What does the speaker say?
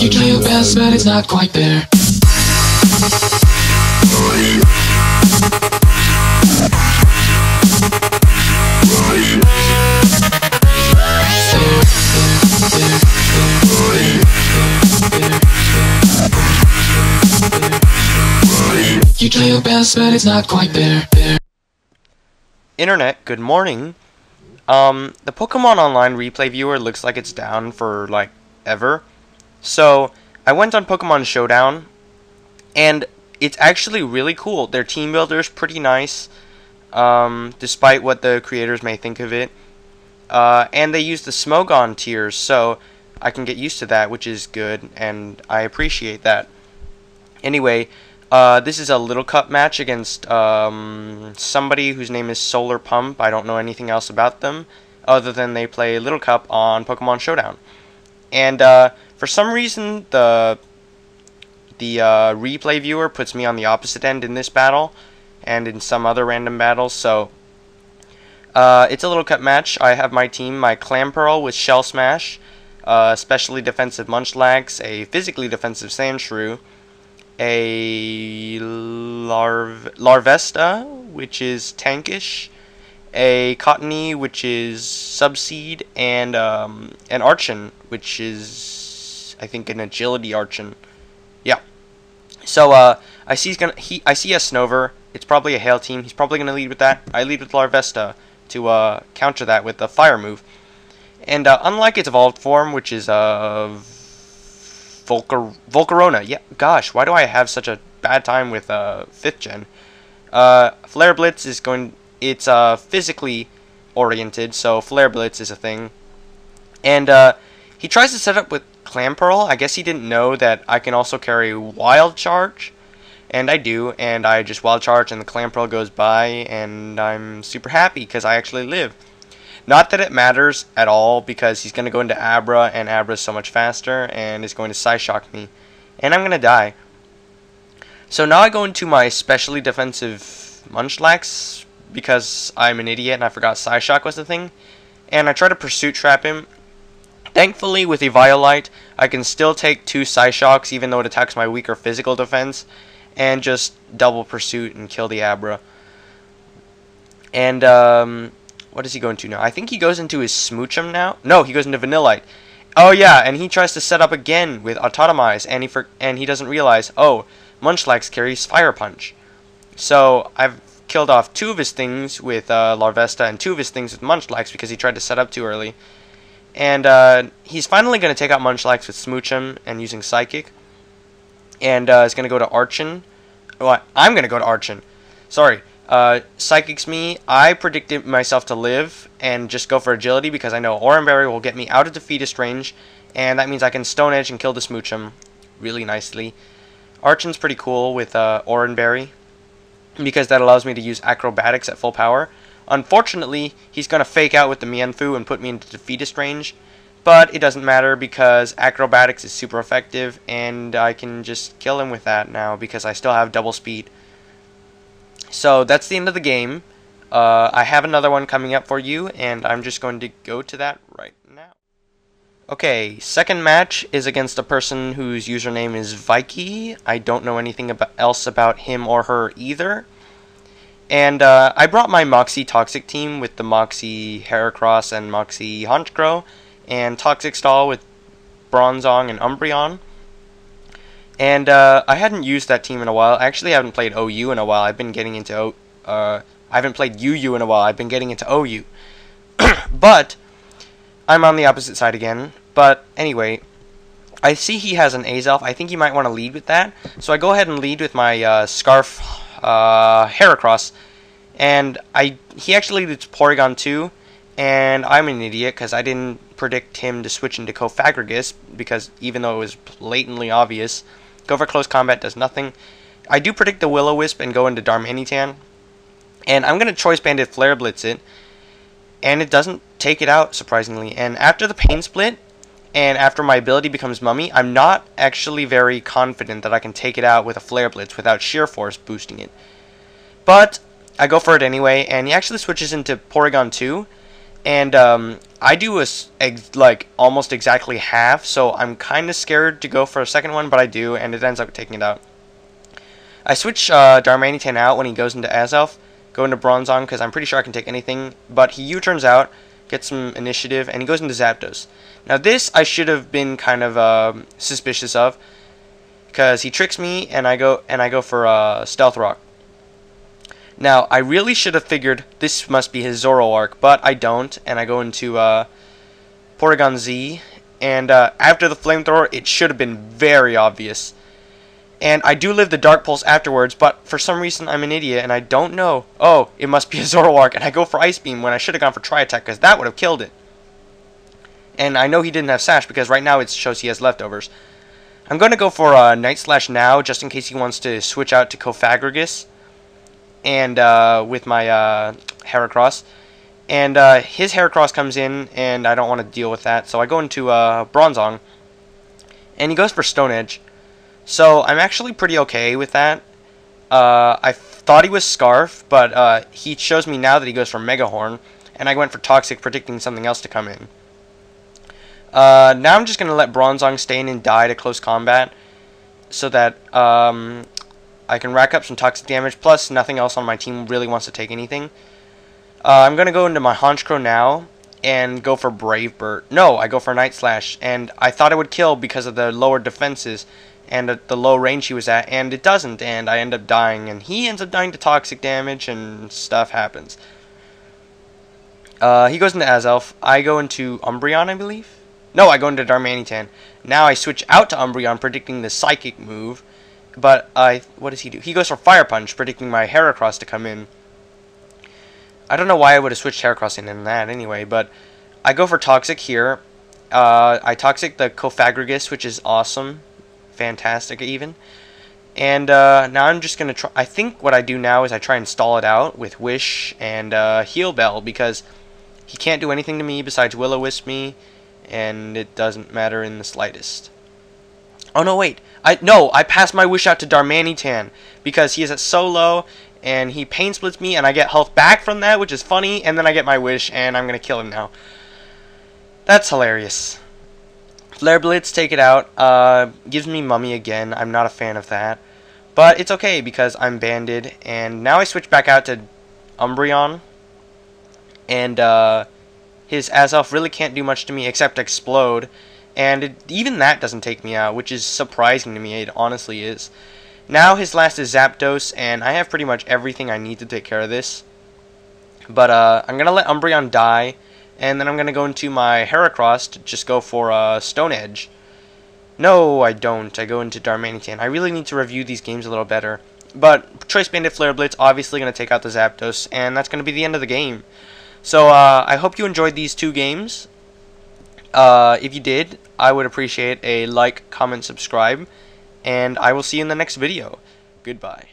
You try your best, but it's not quite there. You try your best, but it's not quite there. Internet, good morning. The Pokemon Online replay viewer looks like it's down for, like, ever. So, I went on Pokemon Showdown, and it's actually really cool. Their team builder's pretty nice, despite what the creators may think of it. And they use the Smogon tiers, so I can get used to that, which is good, and I appreciate that. Anyway, this is a Little Cup match against somebody whose name is SolarPump. I don't know anything else about them, other than they play Little Cup on Pokemon Showdown. And for some reason, the replay viewer puts me on the opposite end in this battle, and in some other random battles, so it's a Little Cup match. I have my team, my Clamperl with Shell Smash, specially defensive Munchlax, a physically defensive Sandshrew, a Larvesta, which is tankish, a Cottony, which is Subseed, and an Archon, which is, I think, an Agility Archon. Yeah. So I see I see a Snover. It's probably a Hail team. He's probably gonna lead with that. I lead with Larvesta to counter that with the Fire move. And unlike its evolved form, which is Volcarona. Yeah, gosh, why do I have such a bad time with 5th gen? Flare Blitz is it's physically oriented, so Flare Blitz is a thing. And he tries to set up with Clamperl. I guess he didn't know that I can also carry Wild Charge, and I do, and I just Wild Charge and the Clamperl goes by, and I'm super happy because I actually live. Not that it matters at all, because he's going to go into Abra, and Abra's so much faster, and is going to Psyshock me. And I'm going to die. So now I go into my specially defensive Munchlax, because I'm an idiot and I forgot Psyshock was the thing. And I try to Pursuit Trap him. Thankfully, with Eviolite, I can still take 2 Psyshocks, even though it attacks my weaker physical defense, and just double Pursuit and kill the Abra. And, what is he going to now? I think he goes into his Smoochum now. No, he goes into Vanillite. Oh yeah, and he tries to set up again with Autotomize, and he doesn't realize, oh, Munchlax carries Fire Punch. So I've killed off 2 of his things with Larvesta and 2 of his things with Munchlax because he tried to set up too early. And he's finally going to take out Munchlax with Smoochum and using Psychic. And is going to go to Archon. Oh, I'm going to go to Archon. Sorry. Psychics me. I predicted myself to live and just go for agility because I know Oranberry will get me out of defeatist range, and that means I can Stone Edge and kill the Smoochum really nicely. Archon's pretty cool with Oranberry because that allows me to use Acrobatics at full power. Unfortunately, he's going to fake out with the Mienfoo and put me into defeatist range, but it doesn't matter because Acrobatics is super effective, and I can just kill him with that now because I still have double speed. So that's the end of the game. I have another one coming up for you, and I'm just going to go to that right now. Okay, second match is against a person whose username is Vaike. I don't know anything else about him or her either. And I brought my Moxie Toxic team with the Moxie Heracross and Moxie Honchkrow, and Toxic Stall with Bronzong and Umbreon. And I hadn't used that team in a while. I actually haven't played OU in a while. I've been getting into I haven't played UU in a while. I've been getting into OU. But I'm on the opposite side again. But anyway, I see he has an Azelf. I think he might want to lead with that. So I go ahead and lead with my Scarf Heracross. And he actually leads Porygon 2. And I'm an idiot because I didn't predict him to switch into Cofagrigus, because even though it was blatantly obvious, Go for Close Combat does nothing. I do predict the Will-O-Wisp and go into Darmanitan. And I'm going to Choice Banded Flare Blitz it. And it doesn't take it out, surprisingly. And after the Pain Split, and after my ability becomes Mummy, I'm not actually very confident that I can take it out with a Flare Blitz without Sheer Force boosting it. But I go for it anyway, and he actually switches into Porygon 2. And I do like almost exactly half, so I'm kind of scared to go for a second one, but I do, and it ends up taking it out. I switch Darmanitan out when he goes into Azelf, go into Bronzong because I'm pretty sure I can take anything, but he U-turns out, gets some initiative, and he goes into Zapdos. Now this I should have been kind of suspicious of, because he tricks me, and I go for Stealth Rock. Now, I really should have figured this must be his Zoroark, but I don't, and I go into Porygon Z, and after the Flamethrower, it should have been very obvious. And I do live the Dark Pulse afterwards, but for some reason I'm an idiot, and I don't know. Oh, it must be a Zoroark, and I go for Ice Beam when I should have gone for Tri-Attack, because that would have killed it. And I know he didn't have Sash, because right now it shows he has leftovers. I'm going to go for Night Slash now, just in case he wants to switch out to Cofagrigus. And with my Heracross, and his Heracross comes in, and I don't want to deal with that, so I go into Bronzong, and he goes for Stone Edge. So I'm actually pretty okay with that. I thought he was Scarf, but he shows me now that he goes for Mega Horn, and I went for Toxic, predicting something else to come in. Now I'm just going to let Bronzong stay in and die to close combat, so that I can rack up some toxic damage, plus nothing else on my team really wants to take anything. I'm going to go into my Honchkrow now and go for Brave Bird. No, I go for Night Slash, and I thought it would kill because of the lower defenses and the low range he was at, and it doesn't, and I end up dying, and he ends up dying to toxic damage, and stuff happens. He goes into Azelf. I go into Umbreon, I believe? No, I go into Darmanitan. Now I switch out to Umbreon, predicting the Psychic move. But what does he do? He goes for Fire Punch, predicting my Heracross to come in. I don't know why I would have switched Heracross in that anyway, but I go for Toxic here. I Toxic the Cofagrigus, which is awesome. Fantastic, even. And now I'm just going to try... I think what I do now is I try and stall it out with Wish and Heal Bell, because he can't do anything to me besides Will-O-Wisp me, and it doesn't matter in the slightest. Oh, no, wait. I passed my Wish out to Darmanitan because he is at so low, and he Pain Splits me, and I get health back from that, which is funny, and then I get my Wish, and I'm going to kill him now. That's hilarious. Flare Blitz, take it out. Gives me Mummy again. I'm not a fan of that. But it's okay because I'm banded, and now I switch back out to Umbreon, and his Azelf really can't do much to me except explode. And even that doesn't take me out, which is surprising to me. It honestly is. Now his last is Zapdos, and I have pretty much everything I need to take care of this. But I'm going to let Umbreon die, and then I'm going to go into my Heracross to just go for Stone Edge. No, I don't. I go into Darmanitan. I really need to review these games a little better. But Choice Banded Flare Blitz obviously going to take out the Zapdos, and that's going to be the end of the game. So I hope you enjoyed these two games. If you did, I would appreciate a like, comment, subscribe, and I will see you in the next video. Goodbye.